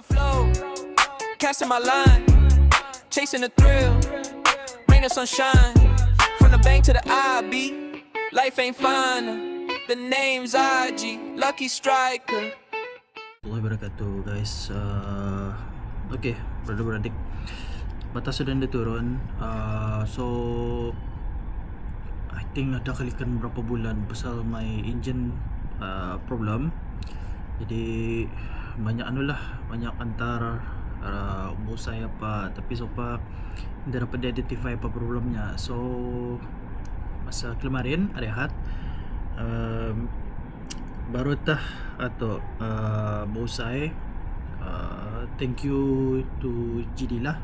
flow, casting my line, chasing the thrill, rain or sunshine, from the bank to the IB, life ain't fine. The name's IG, lucky striker. Assalamualaikum wabarakatuh guys. Okay, beradik-beradik, batas sudah turun. So I think ada kalikan berapa bulan pasal my engine problem. Jadi banyak banyak antar umur saya apa, tapi so far tidak dapat identify apa problemnya. So masa kemarin rehat, baru atau bosai. Thank you to GD lah,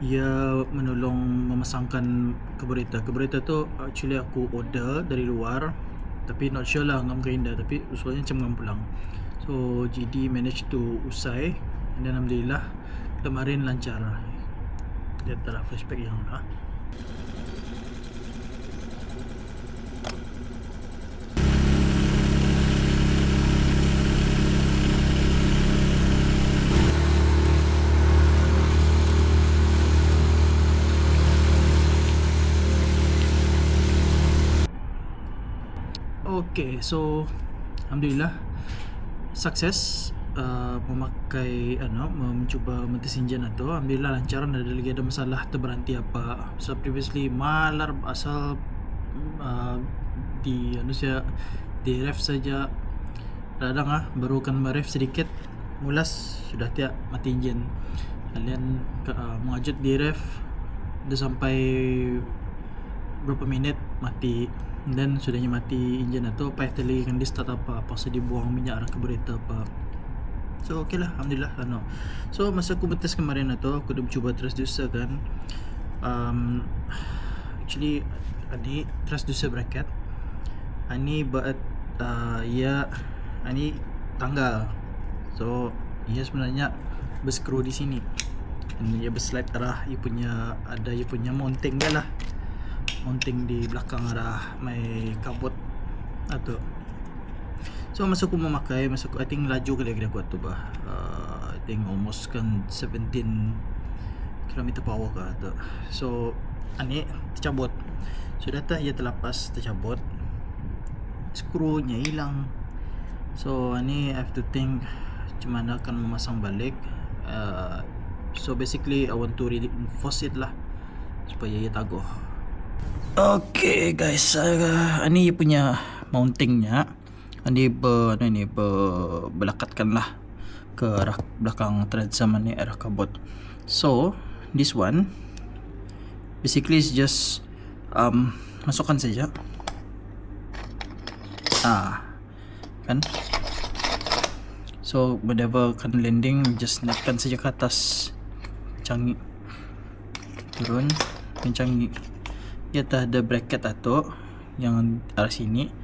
ia menolong memasangkan carburetor tu. Actually aku order dari luar, tapi not sure lah ngam ke indah, tapi usulnya macam ngam pulang. So GD manage to usai, dan alhamdulillah kemarin lancar. Dia telah flashback yang lah. Okay, so alhamdulillah sukses memakai mencuba mentes engine atau alhamdulillah lancar, ada lagi ada masalah terberhenti apa. So previously malar asal di di ref saja kadang baru kan meref sedikit mulas sudah tiap mati engine. Kalian mengajut di ref dah sampai berapa minit mati, dan sudahnya mati engine atau payah tali kan di start apa pasal dibuang minyak arah carburetor apa. So okay lah, alhamdulillah. So masa aku betes kemarin atau aku dah cuba transducer kan. Actually ini transducer bracket ini buat ini tanggal. So ia sebenarnya berskru di sini, ia berslide arah ia punya, ada ia punya mounting dia lah, mounting di belakang arah my kabut atau. So masa aku memakai, I think laju kali kuat tu bah. I think almost kan 17 km per hour ke tu. So ani tercabut. Sudah ia terlepas, tercabut, skrunya hilang. So ani I have to think macam mana akan memasang balik. So basically I want to reinforce it lah supaya ia taguh. Okay guys, ini punya mountingnya. Ini berlekatkan lah ke arah belakang transom ni, arah kabut. So this one basically is just masukkan saja. Kan. So whenever kan landing, just naikkan saja ke atas, canggih turun, canggih. Ia tak ada bracket atau yang arah sini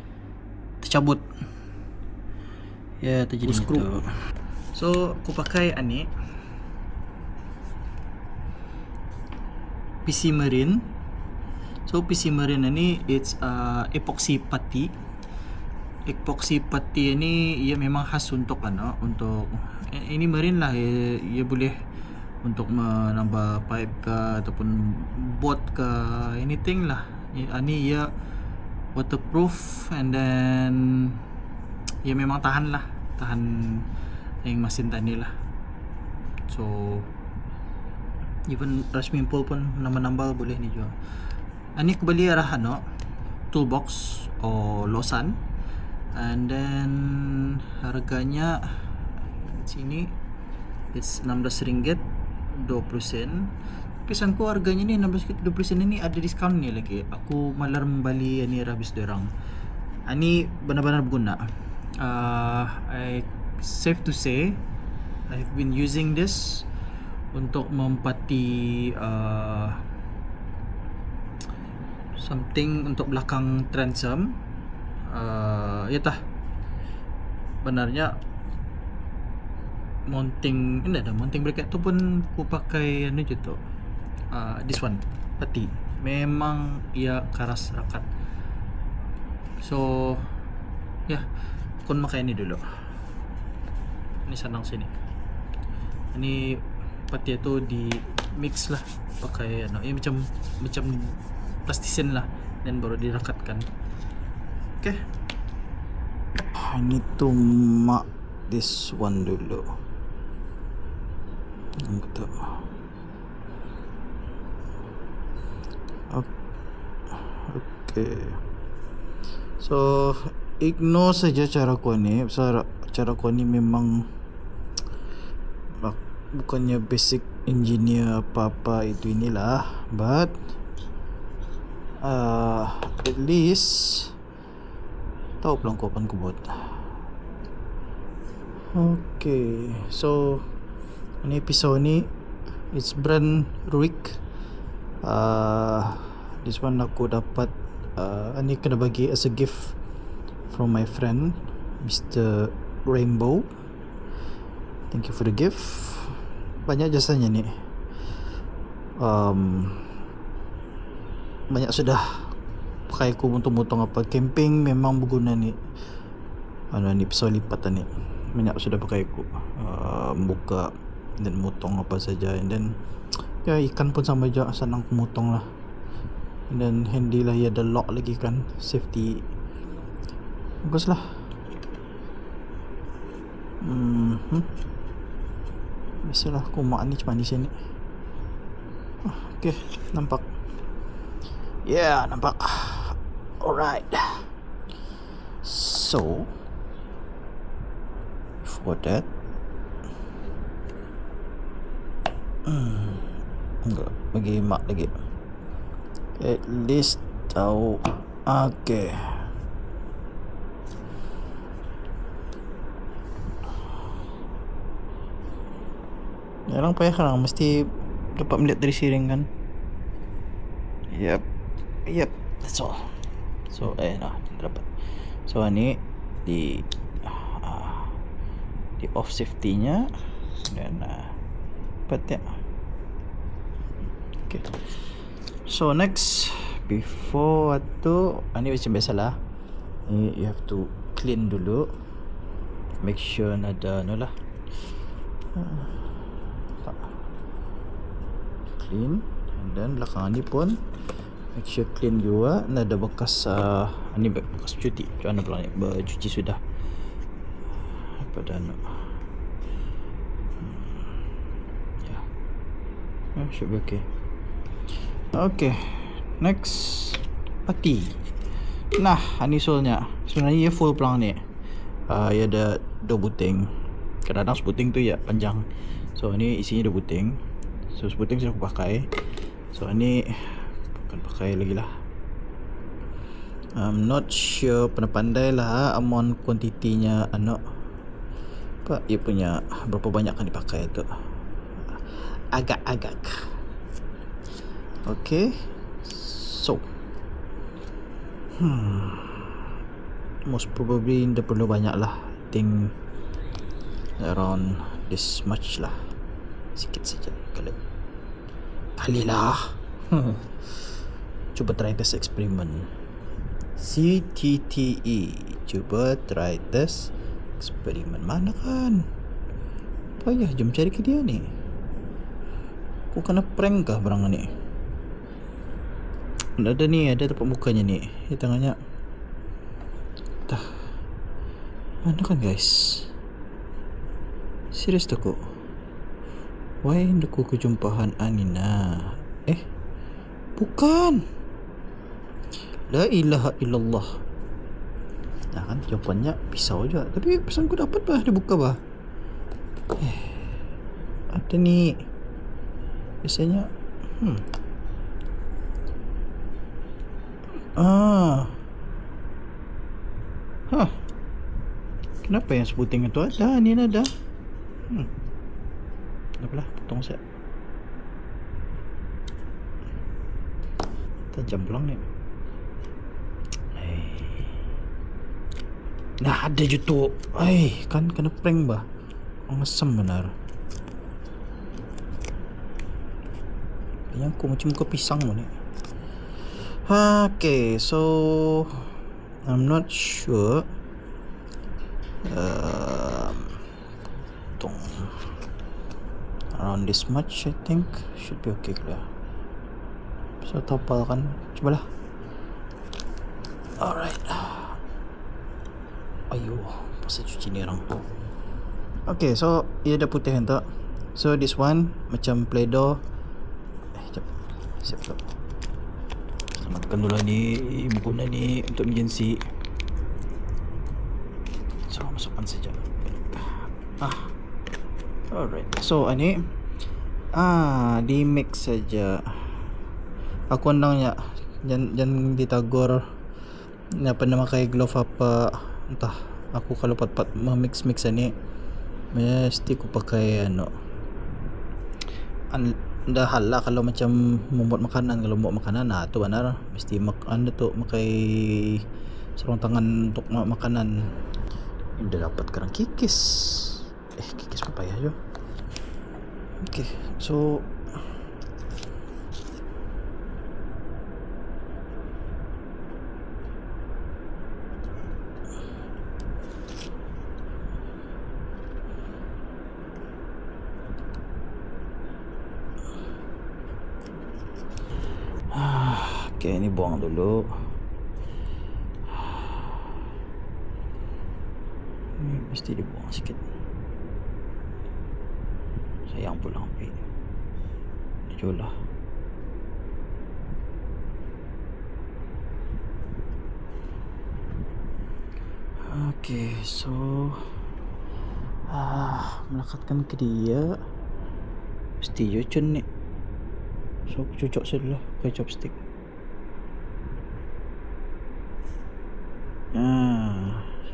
tercabut, ya terjadi itu. So aku pakai ini PC Marine. So PC Marine ini it's epoxy putty. Epoxy putty ini ia memang khas untuk untuk ini marine lah. Ia boleh untuk menambah pipe ke ataupun boat ke, anything lah. Ini ia waterproof, and then ia memang tahan yang mesin tadi lah. So even swimming pool pun nambah boleh ni juga. Ini aku beli arah toolbox or Lawson, and then harganya sini it's RM16 20 sen. Pesanku harganya ni 16 20 sen ini ada diskaun ni lagi. Aku malar membeli ni habis dorang. Ini benar-benar berguna. I safe to say I've been using this untuk mempati something untuk belakang transom. Ya tah. Benarnya mounting, ini ada mounting bracket tu pun aku pakai je tu. This one pati memang ia keras rakat. So ya, kun makai ini dulu. Ini senang sini. Ini pati tu di mix lah pakai macam plastisen lah, dan baru direkatkan. Okay, I need to mark this one dulu. Betul. Okay, so ignore saja cara kau ni. Cara kau ni memang bukannya basic engineer apa-apa itu inilah, but at least tahu pelangkopan ku buat. Okay, so ini episode ni it's brand Ruik. This one aku dapat ni kena bagi as a gift from my friend Mr. Rainbow. Thank you for the gift. Banyak jasanya ni. Banyak sudah pakai ku untuk motong apa camping, memang berguna ni. Ni pisau lipat ni. Banyak sudah pakai ku buka dan motong apa saja, and then ya ikan pun sama je, senang ku motong lah. And then handy lah, ya ada lock lagi kan, safety. Bagus lah. Biasalah aku mak ni macam ni sini. Okay, nampak. Yeah, nampak. Alright. So for that, enggak bagi mak lagi. At least tahu. Okay. Jarang payah kan, mesti dapat melihat dari siring kan. Yep, that's all. So dapat. So ni di off safety nya, dan dapat ya. Okay. So next, before tu ni macam biasalah, ni you have to clean dulu, make sure ada lah. Clean, and then belakang ni pun make sure clean juga. Ada bekas ni bekas cuci. Macam mana pula ni, bercuci sudah pada should be okay. Okay, next pati. Nah, ni solnya sebenarnya ia full pelang ni. Ia ada 2 buting. Kadang-kadang sebuting tu ya panjang. So ni isinya 2 buting. So sebuting sudah aku pakai. So ni bukan pakai lagi lah. I'm not sure, pandai lah amount kuantitinya apa ia punya, berapa banyak kan dipakai tu. Agak-agak. Okay, so most probably dia perlu banyak lah. I think around this much lah. Sikit saja kali lah. Cuba try test eksperimen. CTTE, cuba try test eksperimen. Mana kan payah jom cari ke dia ni. Aku kena prank kah barang ni? Ada ni, ada tempat mukanya ni. Tangannya dah. Mana kan guys? Serius tu kok. Why aku kejumpahan Anina? Bukan. La ilaha illallah. Nah kan jawapannya pisau je. Tapi pesan aku dapat bah, dia buka bah. Ada ni. Biasanya kenapa yang sebuting itu ada? Ni ada. Apalah, potong saya. Tajam pulang ni. Nah, ada je tu. Kan kena prank bah. Ngesem benar. Yang aku macam muka pisang ni. Okay, so I'm not sure. Tong around this much, I think should be okay lah. So topal kan, cobalah. Alright. Ayuh, pasal cuci ni orang. Okay, so ia dah putih kan tak? So this one macam Play-Doh. Sekejap. Siap tak? Selamatkan dulu ni buku ni untuk emergency. So masukkan saja. Alright. So ini di mix saja. Aku andangnya jangan ditagur apa nama pakai glove apa entah. Aku kalau pat-pat mix ni mesti aku pakai dah hal lah kalau macam membuat makanan. Kalau buat makanan tu benar mesti pakai sarung tangan untuk makanan. Ini dah dapat kerang kikis. Kikis papaya je. Okay, so okay, ini buang dulu. Ini mesti dibuang sikit. Sayang pula ambil. Ini jual lah. Okay, so melekatkan ke dia. Mesti jocun ni. So aku cucuk saya dulu pakai chopstick.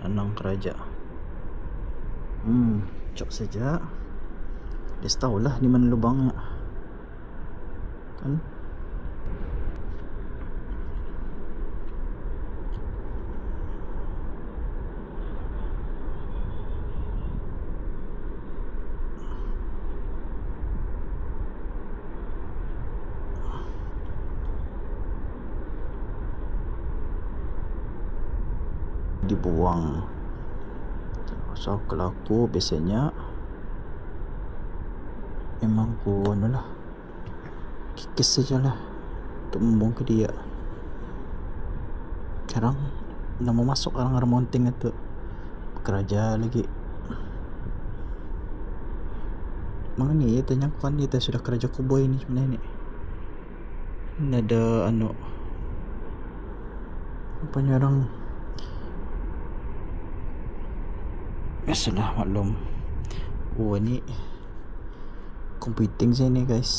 Senang keraja. Cok saja. Dia tahulah di mana lubangnya. Kan? Dibuang. So kalau aku biasanya memang aku lah kikis sajalah untuk membuang ke dia. Sekarang dah mau masuk orang mounting itu kerja lagi. Mana ni tanya aku kan dia sudah kerja cowboy ni sebenarnya ni. Ini ada apa ni orang biasalah maklum. Ni computing saya ni guys.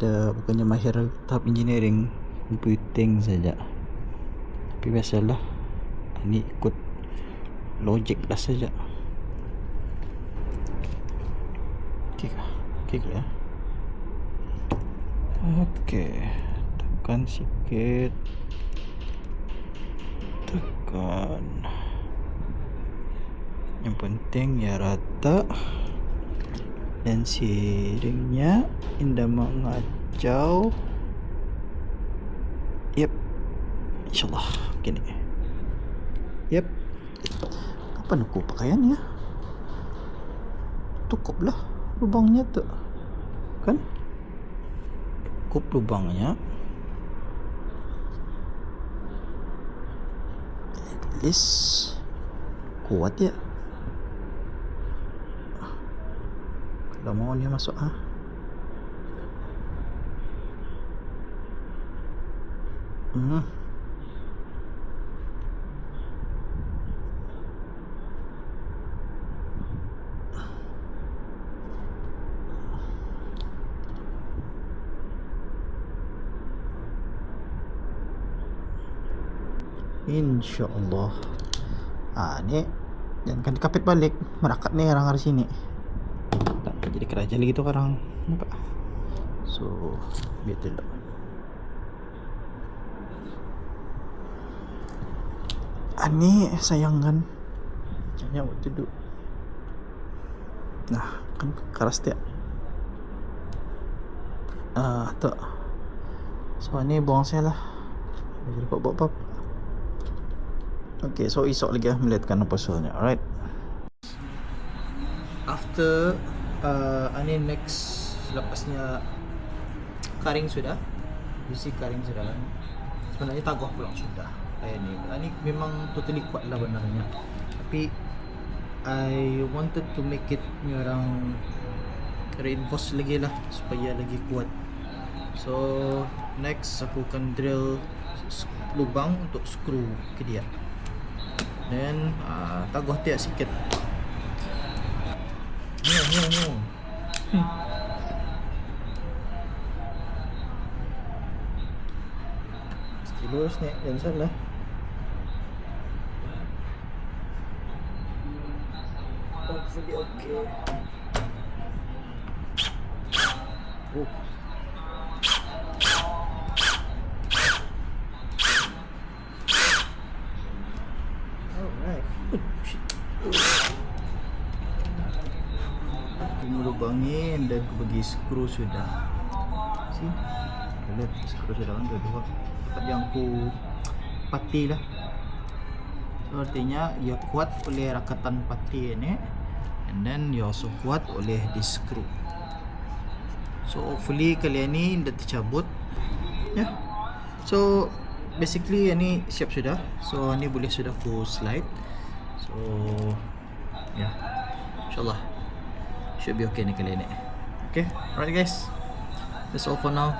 Dah bukannya mahir tahap engineering, computing saja. Tapi biasalah. Ini ikut logik dah saja. Okay ya. Okay, tekan sikit. Tekan. Yang penting ya rata dan siringnya indah mengacau. Yep, insyaallah gini. Yep. Kapan aku pakaian ya? Cukup lah lubangnya tu, kan? Cukup lubangnya. At least kuat ya. Kalau mau dia masuk InsyaAllah. Ni jangan dikapit balik. Merakat ni orang hari sini. Tak jadi kerajaan lagi tu orang. Nampak? So biar tidak. Ni sayang kan. Jangan buat duduk. Nah, kan keras dia. Tak. So ni buang saya lah. Jadi buat. Okay, so esok lagi melihatkan apa soalnya. Alright. After Ini next lepasnya karing sudah. Besi karing sudah kan. Sebenarnya taguh pulang sudah. Kayak ni memang totally kuat lah benarnya. Tapi I wanted to make it ni orang reinforce lagi lah supaya lagi kuat. So next aku akan drill lubang untuk screw ke dia. Then taguh tiap sikit. Ni. Lurus ni dan salah. Hopefully okay. Oh. Alright. Shit. Aku lubangi dan aku bagi skru sudah. See? Lihat skru sudah kan dua. Yang ku pati lah. So artinya ia kuat oleh rakatan pati ini, and then ia also kuat oleh this screw. So hopefully kali ini dah tercabut. Ya. Yeah. So basically ini siap sudah. So ini boleh sudah ku slide. So ya, yeah. InsyaAllah should be okay ni kali ini. Okay, alright guys, that's all for now.